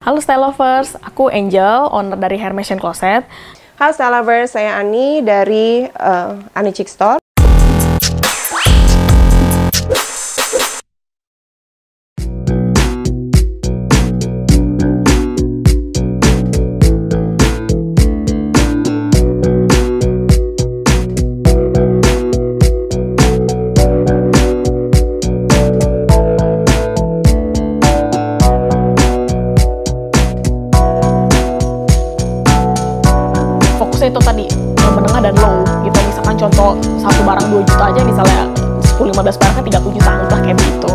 Halo Style Lovers, aku Angel, owner dari Hermesian Closet. Halo Style Lovers, saya Ani dari Ani Chic Store. Fokusnya itu tadi, menengah dan low gitu. Misalkan contoh satu barang 2 juta aja, misalnya 10-15 barangnya 30 juta, entah kayak begitu.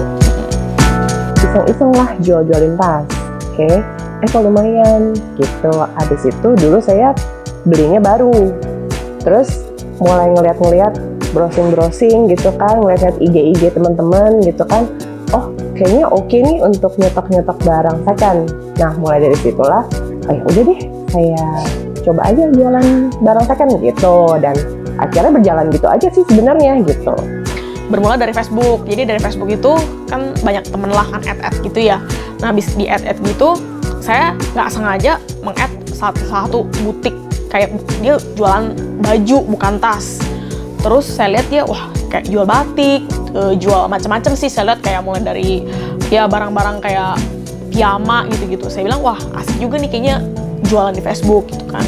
Iseng-iseng lah jual-jualin tas, oke? Kok lumayan gitu. Habis itu dulu saya belinya baru, terus mulai ngeliat-ngeliat, browsing-browsing gitu kan, ngeliat IG teman-teman gitu kan. Oh, kayaknya oke nih untuk nyetok-nyetok barang second. Nah, mulai dari situlah, udah deh, saya coba aja jualan barang second gitu, dan akhirnya berjalan gitu aja sih sebenarnya gitu. Bermula dari Facebook, jadi dari Facebook itu kan banyak temen lah kan add gitu ya. Nah habis di add gitu, saya nggak sengaja meng-add satu butik, kayak dia jualan baju bukan tas. Terus saya lihat dia, wah kayak jual batik, jual macam-macam sih. Saya lihat kayak mulai dari ya barang-barang kayak piyama gitu-gitu. Saya bilang wah asik juga nih kayaknya jualan di Facebook gitu kan.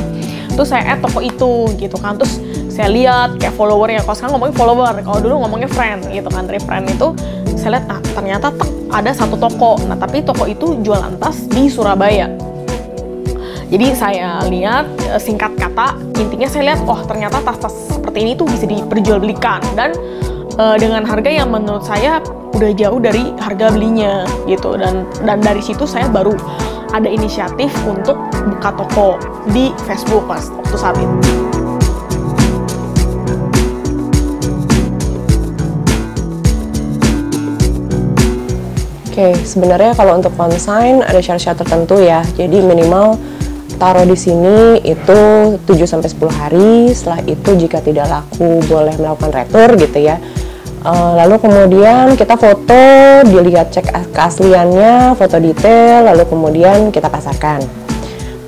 Terus saya add toko itu gitu kan. Terus saya lihat kayak followernya, kalau sekarang ngomongin follower, kalau dulu ngomongnya friend gitu kan. Dari friend itu saya lihat, ternyata ada satu toko. Nah tapi toko itu jualan tas di Surabaya. Jadi saya lihat, singkat kata, intinya saya lihat, oh ternyata tas-tas seperti ini tuh bisa diperjualbelikan, dan dengan harga yang menurut saya udah jauh dari harga belinya gitu. Dan dari situ saya baru ada inisiatif untuk buka toko di Facebook pas waktu saat itu. Oke, sebenarnya kalau untuk consign ada syarat-syarat tertentu ya. Jadi minimal taruh di sini itu 7-10 hari. Setelah itu jika tidak laku boleh melakukan retur gitu ya. Lalu kemudian kita foto, dilihat cek keasliannya, foto detail, lalu kemudian kita pasarkan.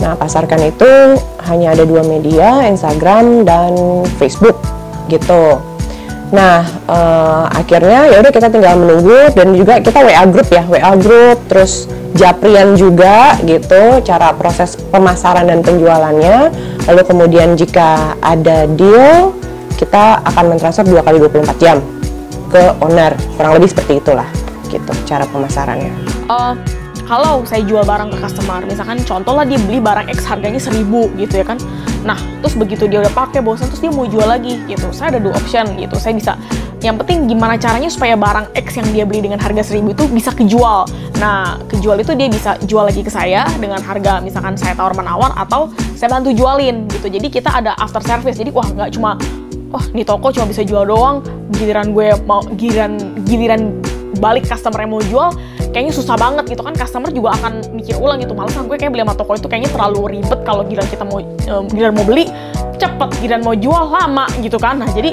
Nah, pasarkan itu hanya ada 2 media, Instagram dan Facebook gitu. Nah, akhirnya ya udah kita tinggal menunggu, dan juga kita WA group, terus Japrian juga gitu, cara proses pemasaran dan penjualannya. Lalu kemudian jika ada deal, kita akan mentransfer 2 kali 24 jam ke owner, kurang lebih seperti itulah gitu cara pemasarannya. Kalau saya jual barang ke customer, misalkan contoh lah dia beli barang X harganya 1000 gitu ya kan. Nah, terus begitu dia udah pakai bosan, terus dia mau jual lagi gitu. Saya ada 2 option gitu. Saya bisa, yang penting gimana caranya supaya barang X yang dia beli dengan harga 1000 itu bisa kejual. Nah, kejual itu dia bisa jual lagi ke saya dengan harga misalkan saya tawar-menawar, atau saya bantu jualin gitu. Jadi kita ada after service. Jadi wah nggak cuma, di toko cuma bisa jual doang, giliran gue mau giliran balik customer yang mau jual kayaknya susah banget gitu kan. Customer juga akan mikir ulang gitu, males gue kayak beli sama toko itu kayaknya terlalu ribet. Kalau giliran kita mau beli cepet, giliran mau jual lama gitu kan. Nah jadi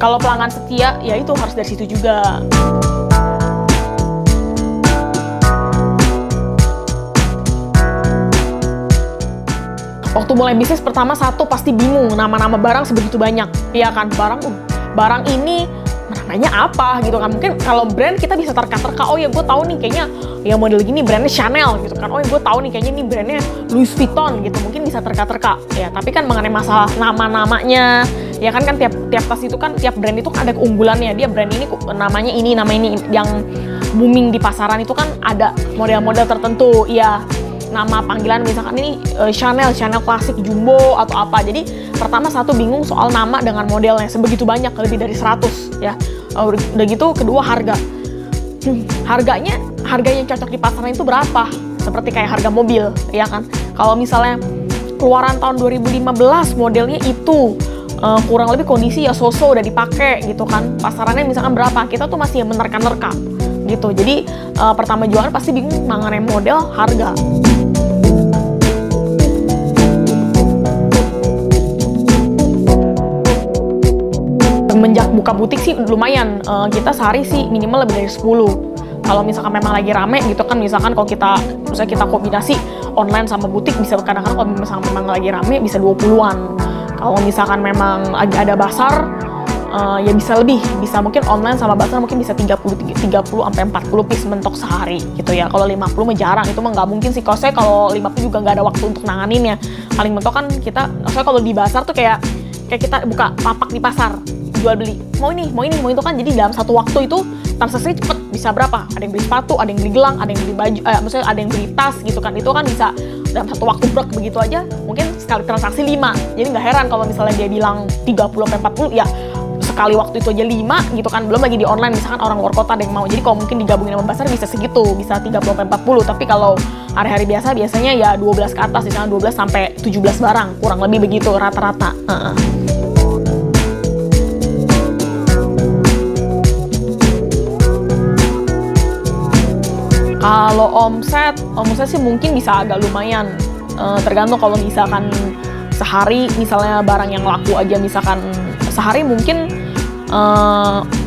kalau pelanggan setia ya itu harus dari situ juga. Waktu mulai bisnis pertama, satu pasti bingung, nama-nama barang sebegitu banyak, ya kan. Barang ini namanya apa gitu kan. Mungkin kalau brand kita bisa terka-terka, oh ya gue tahu nih kayaknya ya model gini brandnya Chanel gitu kan. Oh ya gue tahu nih kayaknya nih brandnya Louis Vuitton gitu. Mungkin bisa terka-terka ya. Tapi kan mengenai masalah nama-namanya, ya kan tiap tas itu kan, tiap brand itu kan ada keunggulannya. Dia brand ini namanya ini, nama ini yang booming di pasaran itu kan ada model-model tertentu ya. Nama panggilan misalkan ini Chanel klasik jumbo atau apa. Jadi pertama satu bingung soal nama dengan modelnya sebegitu banyak, lebih dari 100 ya. Udah gitu kedua harga. Harganya yang cocok di pasaran itu berapa? Seperti kayak harga mobil ya kan. Kalau misalnya keluaran tahun 2015 modelnya itu kurang lebih kondisi ya so-so udah dipakai gitu kan. Pasarannya misalkan berapa? Kita tuh masih menerka-nerka gitu. Jadi pertama jualan pasti bingung mengenai model, harga. Semenjak buka butik sih lumayan, kita sehari sih minimal lebih dari 10 Kalau misalkan memang lagi rame gitu kan, misalkan kalau misalnya kita kombinasi online sama butik, bisa kadang-kadang kalau misalkan memang lagi rame bisa 20-an. Kalau misalkan memang lagi ada basar, ya bisa lebih, bisa mungkin online sama basar mungkin bisa 30 sampai 40 piece mentok sehari gitu ya. Kalau 50 mah jarang, itu mah nggak mungkin sih. Kalau saya kalau 50 juga nggak ada waktu untuk nanganinnya. Paling mentok kan kita, soalnya kalau di basar tuh kayak kita buka lapak di pasar, jual beli, mau ini, mau itu kan. Jadi dalam satu waktu itu transaksi cepet, bisa berapa? Ada yang beli sepatu, ada yang beli gelang, ada yang beli baju, maksudnya ada yang beli tas gitu kan. Itu kan bisa dalam satu waktu brek begitu aja, mungkin sekali transaksi 5. Jadi nggak heran kalau misalnya dia bilang 30-40, ya sekali waktu itu aja 5 gitu kan. Belum lagi di online, misalkan orang luar kota ada yang mau. Jadi kalau mungkin digabungin sama pasar bisa segitu, bisa 30-40. Tapi kalau hari-hari biasanya ya 12 ke atas, misalnya 12 sampai 17 barang, kurang lebih begitu rata-rata. Kalau omset sih mungkin bisa agak lumayan, tergantung. Kalau misalkan sehari, misalnya barang yang laku aja, misalkan sehari mungkin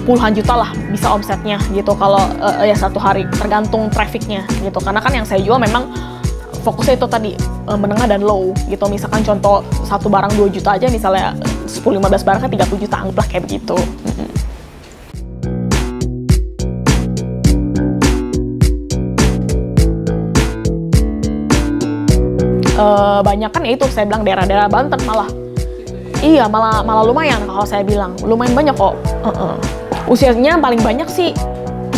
puluhan juta lah bisa omsetnya gitu. Kalau ya satu hari, tergantung trafficnya gitu. Karena kan yang saya jual memang fokusnya itu tadi menengah dan low gitu. Misalkan contoh satu barang 2 juta aja, misalnya 10-15 barang kan 30 juta, anggaplah kayak begitu. Banyak kan ya itu saya bilang daerah-daerah Banten malah. Iya, malah lumayan kalau saya bilang. Lumayan banyak kok. Usianya paling banyak sih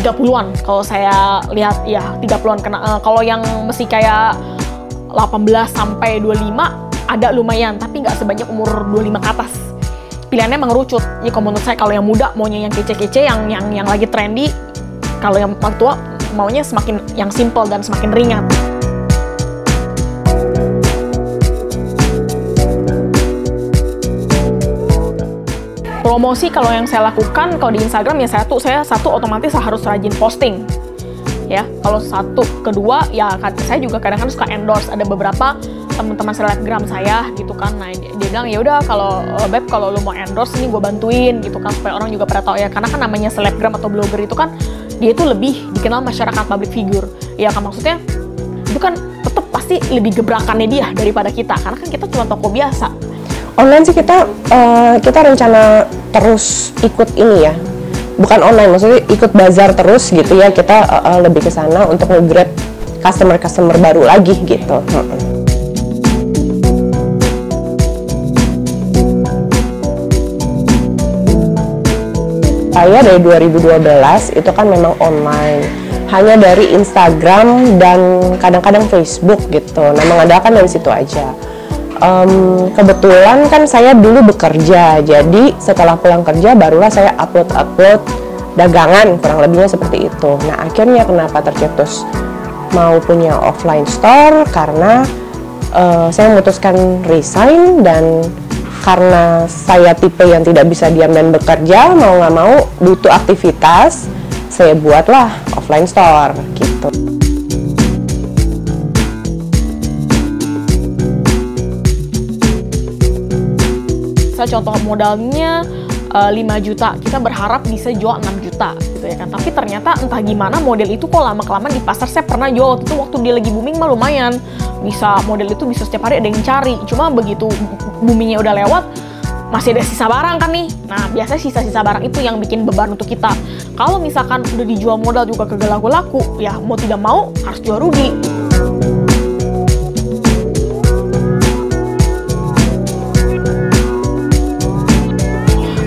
30-an. Kalau saya lihat ya 30-an. Kalau yang mesti kayak 18 sampai 25 ada lumayan, tapi nggak sebanyak umur 25 ke atas. Pilihannya mengerucut. Ya kalau menurut saya, kalau yang muda maunya yang kece-kece, yang lagi trendy. Kalau yang tua maunya semakin yang simple dan semakin ringan. Promosi kalau yang saya lakukan kalau di Instagram ya saya otomatis harus rajin posting ya. Kalau satu, kedua ya saya juga kadang-kadang suka endorse. Ada beberapa teman-teman selebgram saya gitu kan. Nah dia bilang ya udah kalau Beb, kalau lu mau endorse ini gue bantuin gitu kan, supaya orang juga pada tahu ya. Karena kan namanya selebgram atau blogger itu kan dia itu lebih dikenal masyarakat public figure ya kan, maksudnya itu kan tetap pasti lebih gebrakannya dia daripada kita, karena kan kita cuma toko biasa. Online sih kita rencana terus ikut ini ya, bukan online, maksudnya ikut bazar terus gitu ya. Kita lebih ke sana untuk nge-grab customer baru lagi gitu. Saya dari 2012 itu kan memang online, hanya dari Instagram dan kadang-kadang Facebook gitu. Nah, mengandalkan dari situ aja. Kebetulan kan saya dulu bekerja, jadi setelah pulang kerja barulah saya upload dagangan, kurang lebihnya seperti itu. Nah akhirnya kenapa tercetus mau punya offline store, karena saya memutuskan resign, dan karena saya tipe yang tidak bisa diam dan bekerja, mau nggak mau butuh aktivitas, saya buatlah offline store gitu. Contoh modalnya 5 juta, kita berharap bisa jual 6 juta gitu ya kan. Tapi ternyata entah gimana model itu kok lama-kelamaan di pasar. Saya pernah jual itu waktu dia lagi booming mah lumayan, bisa model itu bisa setiap hari ada yang cari. Cuma begitu boomingnya udah lewat, masih ada sisa barang kan nih. Nah biasanya sisa-sisa barang itu yang bikin beban untuk kita. Kalau misalkan udah dijual modal juga kagak laku-laku, ya mau tidak mau harus jual rugi.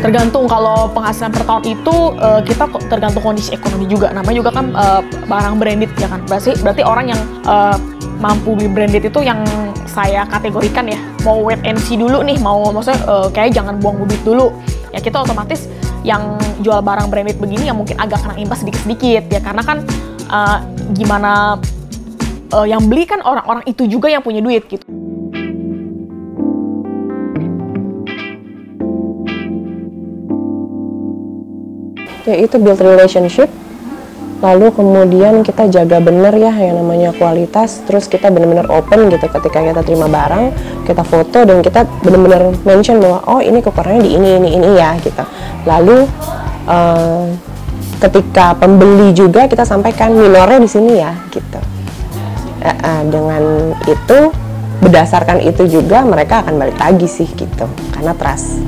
Tergantung, kalau penghasilan per tahun itu kita tergantung kondisi ekonomi juga. Namanya juga kan barang branded ya kan. Berarti orang yang mampu beli branded itu yang saya kategorikan ya, mau wait and see dulu nih, maksudnya kayak jangan buang duit dulu. Ya kita otomatis yang jual barang branded begini yang mungkin agak kena imbas sedikit-sedikit ya, karena kan gimana yang beli kan orang-orang itu juga yang punya duit gitu. Ya itu build relationship, lalu kemudian kita jaga bener ya yang namanya kualitas, terus kita benar-benar open gitu ketika kita terima barang, kita foto dan kita benar-benar mention bahwa oh ini kekurangannya di ini ya gitu. Lalu ketika pembeli juga kita sampaikan minornya di sini ya gitu. Dengan itu, berdasarkan itu juga mereka akan balik lagi sih gitu, karena trust.